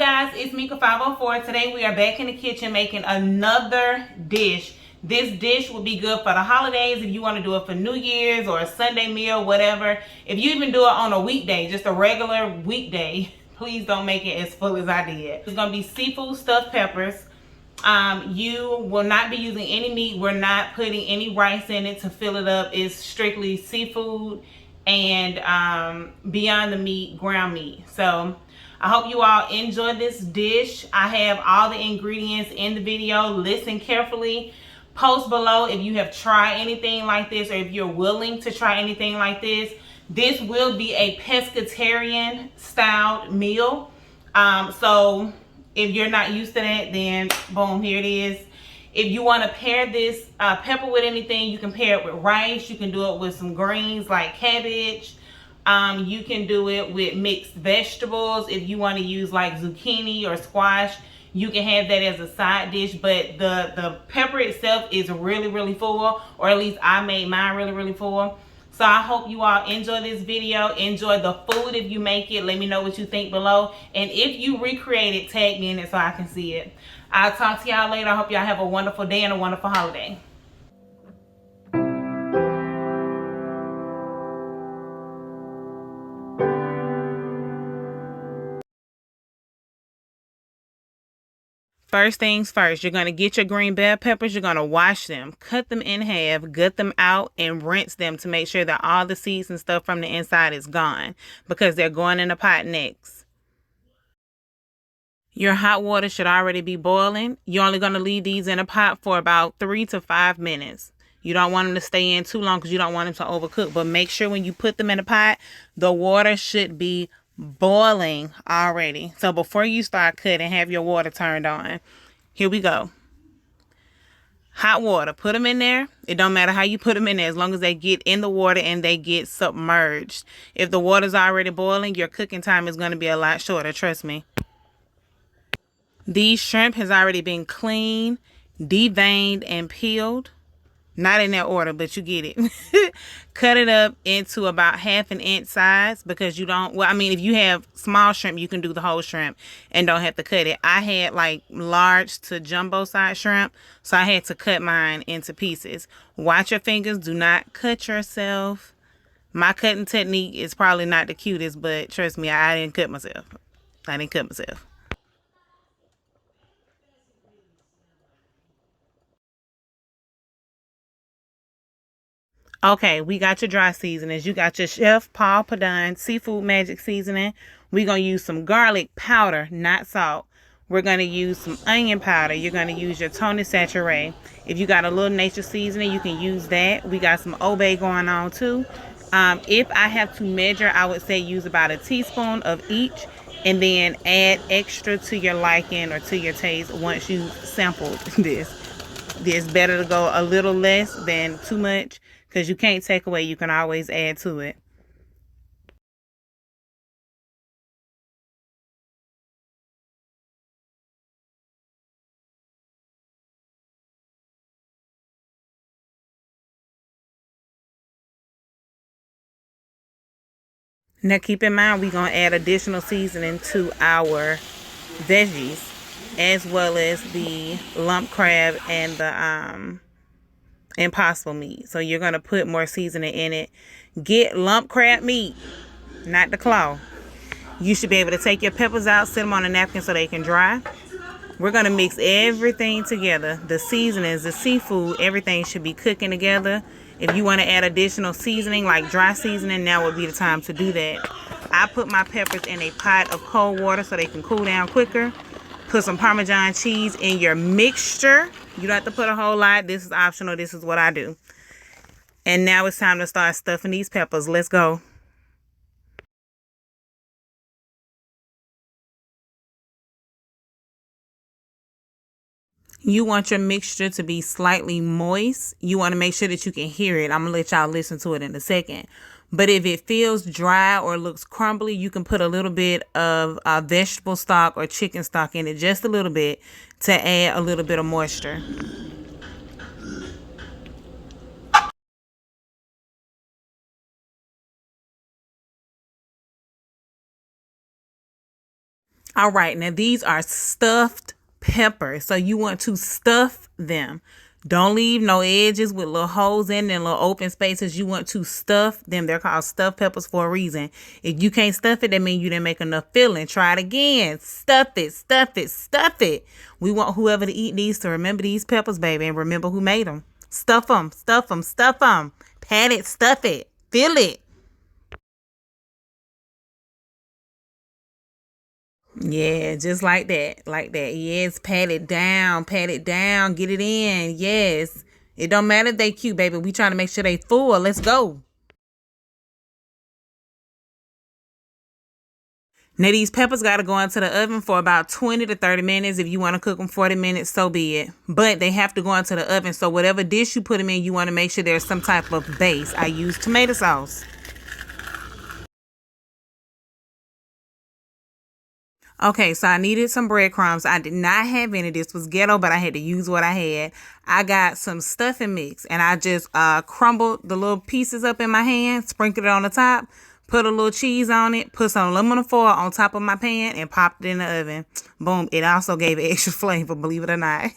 guys, it's Mika 504. Today we are back in the kitchen making another dish. This dish will be good for the holidays if you want to do it for New Year's or a Sunday meal, whatever. If you even do it on a weekday, just a regular weekday, please don't make it as full as I did. It's going to be seafood stuffed peppers. You will not be using any meat. We're not putting any rice in it to fill it up. It's strictly seafood and beyond the meat, ground meat. So I hope you all enjoy this dish. I have all the ingredients in the video. Listen carefully. Post below if you have tried anything like this or if you're willing to try anything like this. This will be a pescatarian styled meal. So if you're not used to that, then boom, here it is. If you want to pair this pepper with anything, you can pair it with rice. You can do it with some greens like cabbage. You can do it with mixed vegetables. If you want to use like zucchini or squash, you can have that as a side dish. But the pepper itself is really, really full, or at least I made mine really, really full. So I hope you all enjoy this video. Enjoy the food if you make it. Let me know what you think below. And if you recreate it, tag me in it so I can see it. I'll talk to y'all later. I hope y'all have a wonderful day and a wonderful holiday. First things first, you're going to get your green bell peppers. You're going to wash them, cut them in half, gut them out, and rinse them to make sure that all the seeds and stuff from the inside is gone because they're going in the pot next. Your hot water should already be boiling. You're only going to leave these in a pot for about 3 to 5 minutes. You don't want them to stay in too long because you don't want them to overcook. But make sure when you put them in a pot, the water should be boiling already. So before you start cutting, have your water turned on. Here we go. Hot water. Put them in there. It don't matter how you put them in there as long as they get in the water and they get submerged. If the water's already boiling, your cooking time is going to be a lot shorter. Trust me. These shrimp has already been cleaned, deveined, and peeled. Not in that order, but you get it. Cut it up into about 1/2 inch size because you don't, well, I mean, if you have small shrimp, you can do the whole shrimp and don't have to cut it. I had like large to jumbo size shrimp, so I had to cut mine into pieces. Watch your fingers. Do not cut yourself. My cutting technique is probably not the cutest, but trust me, I didn't cut myself. I didn't cut myself. Okay, we got your dry seasonings. You got your Chef Paul Padon Seafood Magic Seasoning. We're going to use some garlic powder, not salt. We're going to use some onion powder. You're going to use your Tony Saturé. If you got a little nature seasoning, you can use that. We got some Obey going on too. If I have to measure, I would say use about a teaspoon of each and then add extra to your liking or to your taste once you sampled this. It's better to go a little less than too much because you can't take away. You can always add to it. Now keep in mind we're going to add additional seasoning to our veggies as well as the lump crab and the impossible meat. So you're going to put more seasoning in it. Get lump crab meat, not the claw. You should be able to take your peppers out, sit them on a napkin so they can dry. We're going to mix everything together. The seasonings, the seafood, everything should be cooking together. If you want to add additional seasoning like dry seasoning, now would be the time to do that. I put my peppers in a pot of cold water so they can cool down quicker. Put some Parmesan cheese in your mixture. You don't have to put a whole lot. This is optional. This is what I do. And now it's time to start stuffing these peppers. Let's go. You want your mixture to be slightly moist. You want to make sure that you can hear it. I'm going to let y'all listen to it in a second. But if it feels dry or looks crumbly, you can put a little bit of vegetable stock or chicken stock in it, just a little bit, to add a little bit of moisture. All right, now these are stuffed peppers. So you want to stuff them. Don't leave no edges with little holes in and little open spaces. You want to stuff them. They're called stuffed peppers for a reason. If you can't stuff it, that means you didn't make enough filling. Try it again. Stuff it, stuff it, stuff it. We want whoever to eat these to remember these peppers, baby, and remember who made them. Stuff them, stuff them, stuff them. Pat it, stuff it, fill it. Yeah, just like that. Like that. Yes, pat it down, get it in. Yes. It don't matter if they cute, baby. We trying to make sure they full. Let's go. Now these peppers got to go into the oven for about 20 to 30 minutes. If you want to cook them 40 minutes, so be it. But they have to go into the oven. So whatever dish you put them in, you want to make sure there's some type of base. I use tomato sauce. Okay, so I needed some breadcrumbs. I did not have any. This was ghetto, but I had to use what I had. I got some stuffing mix, and I just crumbled the little pieces up in my hand, sprinkled it on the top, put a little cheese on it, put some aluminum foil on top of my pan, and popped it in the oven. Boom. It also gave it extra flavor, believe it or not.